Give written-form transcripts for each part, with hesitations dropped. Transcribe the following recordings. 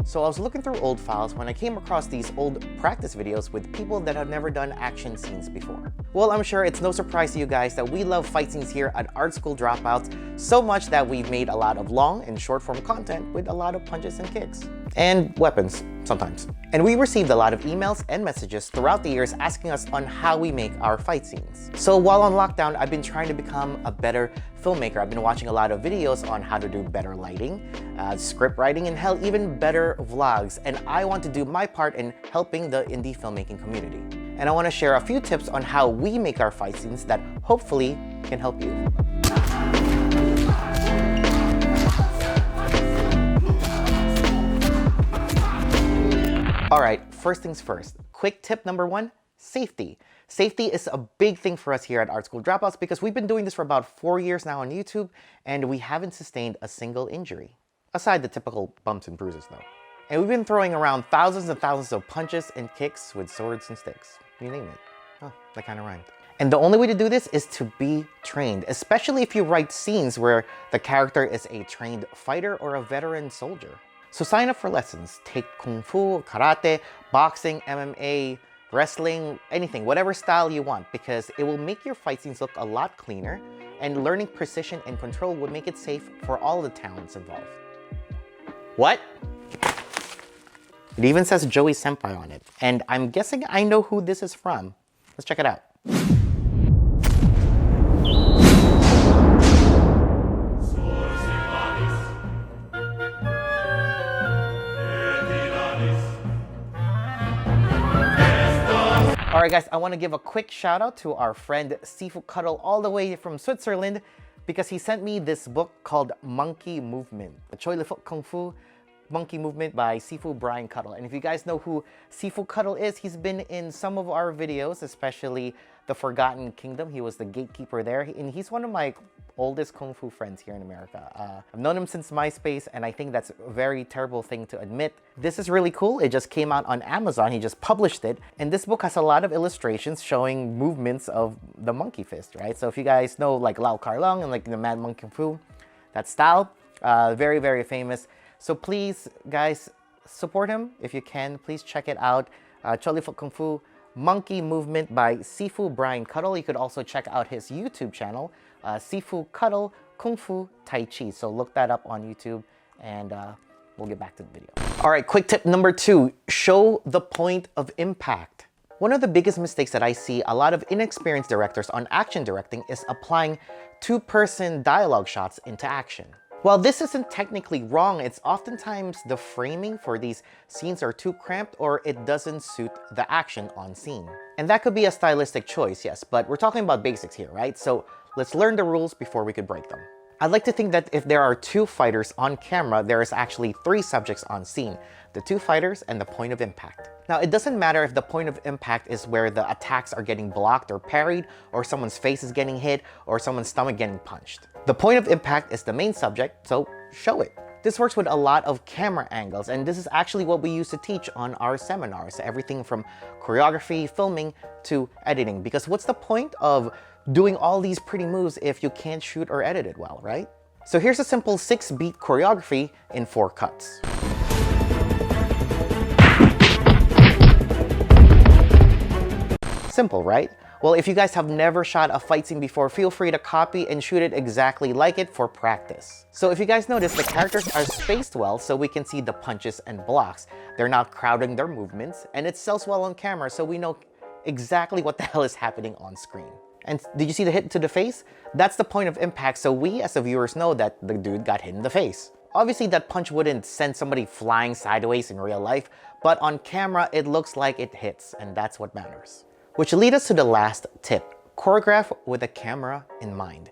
So I was looking through old files when I came across these old practice videos with people that have never done action scenes before. Well, I'm sure it's no surprise to you guys that we love fight scenes here at Art School Dropouts so much that we've made a lot of long and short form content with a lot of punches and kicks. And weapons, sometimes. And we received a lot of emails and messages throughout the years asking us on how we make our fight scenes. So while on lockdown, I've been trying to become a better filmmaker. I've been watching a lot of videos on how to do better lighting, script writing, and hell, even better vlogs. And I want to do my part in helping the indie filmmaking community. And I want to share a few tips on how we make our fight scenes that hopefully can help you. All right, first things first. Quick tip number one, safety. Safety is a big thing for us here at Art School Dropouts because we've been doing this for about 4 years now on YouTube and we haven't sustained a single injury. Aside the typical bumps and bruises though. And we've been throwing around thousands and thousands of punches and kicks with swords and sticks. You name it. Oh, that kind of rhymed. And the only way to do this is to be trained, especially if you write scenes where the character is a trained fighter or a veteran soldier. So sign up for lessons. Take Kung Fu, Karate, Boxing, MMA, wrestling, anything, whatever style you want, because it will make your fight scenes look a lot cleaner, and learning precision and control will make it safe for all the talents involved. What? It even says Joey Senpai on it, and I'm guessing I know who this is from. Let's check it out. All right, guys, I want to give a quick shout out to our friend Sifu Cuddle all the way from Switzerland because he sent me this book called Monkey Movement, the Choi Le Foot Kung Fu Monkey Movement by Sifu Brian Cuddle. And if you guys know who Sifu Cuddle is, he's been in some of our videos, especially The Forgotten Kingdom. He was the gatekeeper there, and he's one of my oldest Kung Fu friends here in America. I've known him since MySpace, and I think that's a very terrible thing to admit. This is really cool. It just came out on Amazon. He just published it, and this book has a lot of illustrations showing movements of the monkey fist, right? So if you guys know like Lau Kar Leong and like the Mad Monk Kung Fu, that style, very, very famous. So please, guys, support him if you can. Please check it out. Choi Le Foot Kung Fu Monkey Movement by Sifu Brian Cuddle. You could also check out his YouTube channel, Sifu Cuddle Kung Fu Tai Chi. So look that up on YouTube and we'll get back to the video. All right, quick tip number two, show the point of impact. One of the biggest mistakes that I see a lot of inexperienced directors on action directing is applying two-person dialogue shots into action. While this isn't technically wrong, it's oftentimes the framing for these scenes are too cramped or it doesn't suit the action on scene. And that could be a stylistic choice, yes, but we're talking about basics here, right? So let's learn the rules before we could break them. I'd like to think that if there are two fighters on camera, there is actually three subjects on scene, the two fighters and the point of impact. Now, it doesn't matter if the point of impact is where the attacks are getting blocked or parried, or someone's face is getting hit, or someone's stomach getting punched. The point of impact is the main subject, so show it. This works with a lot of camera angles, and this is actually what we use to teach on our seminars, everything from choreography, filming, to editing. Because what's the point of doing all these pretty moves if you can't shoot or edit it well, right? So here's a simple 6-beat choreography in 4 cuts. Simple, right? Well, if you guys have never shot a fight scene before, feel free to copy and shoot it exactly like it for practice. So if you guys notice, the characters are spaced well so we can see the punches and blocks. They're not crowding their movements, and it sells well on camera so we know exactly what the hell is happening on screen. And did you see the hit to the face? That's the point of impact, so we as the viewers know that the dude got hit in the face. Obviously that punch wouldn't send somebody flying sideways in real life, but on camera it looks like it hits, and that's what matters. Which leads us to the last tip, choreograph with a camera in mind.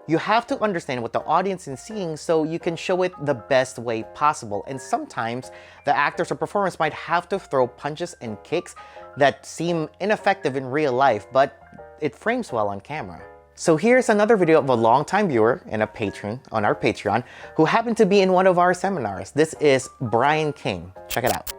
You have to understand what the audience is seeing so you can show it the best way possible. And sometimes the actors or performers might have to throw punches and kicks that seem ineffective in real life, but it frames well on camera. So here's another video of a longtime viewer and a patron on our Patreon who happened to be in one of our seminars. This is Brian King. Check it out.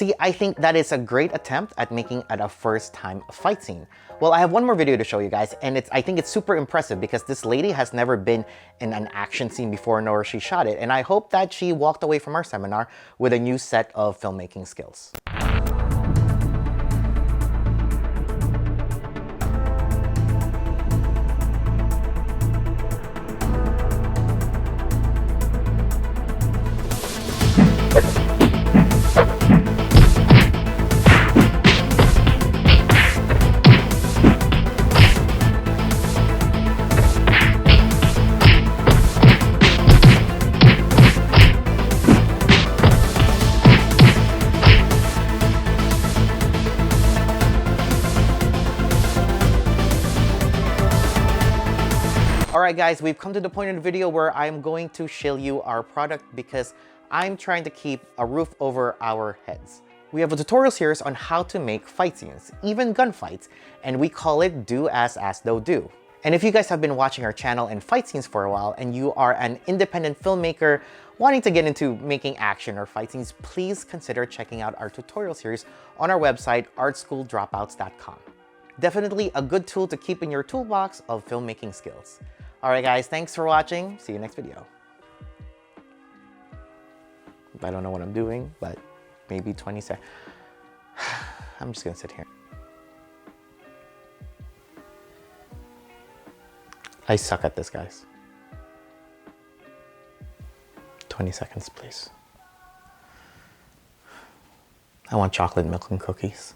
See, I think that is a great attempt at making it a first-time fight scene. Well, I have one more video to show you guys, and I think it's super impressive because this lady has never been in an action scene before, nor she shot it, and I hope that she walked away from our seminar with a new set of filmmaking skills. Alright guys, we've come to the point in the video where I'm going to show you our product because I'm trying to keep a roof over our heads. We have a tutorial series on how to make fight scenes, even gunfights, and we call it Do As Though Do. And if you guys have been watching our channel and fight scenes for a while and you are an independent filmmaker wanting to get into making action or fight scenes, please consider checking out our tutorial series on our website, artschooldropouts.com. Definitely a good tool to keep in your toolbox of filmmaking skills. Alright guys, thanks for watching. See you next video. I don't know what I'm doing, but maybe 20 seconds. I'm just gonna sit here. I suck at this, guys. 20 seconds, please. I want chocolate milk and cookies.